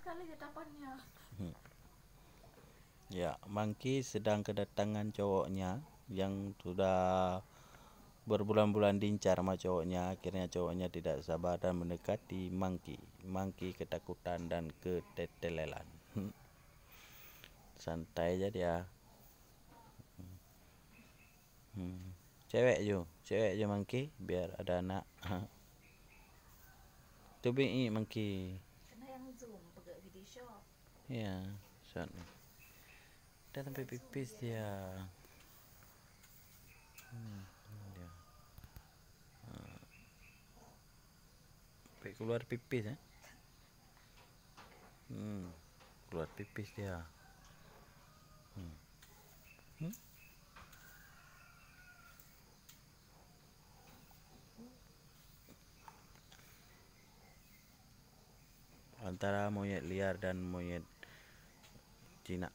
kali tetapannya. Ya, Monkey sedang kedatangan cowoknya yang sudah berbulan-bulan diincar sama cowoknya. Akhirnya cowoknya tidak sabar dan mendekati Monkey. Monkey ketakutan dan ketetelelan. Santai aja dia. Cewek jo Monkey biar ada anak. Tuh bi Monkey. Karena yang zoom pakai video shop. Ya, soalnya. Udah sampai pipis dia. Dia. Sampai keluar pipis ya. Keluar pipis dia. Antara monyet liar dan monyet Cina.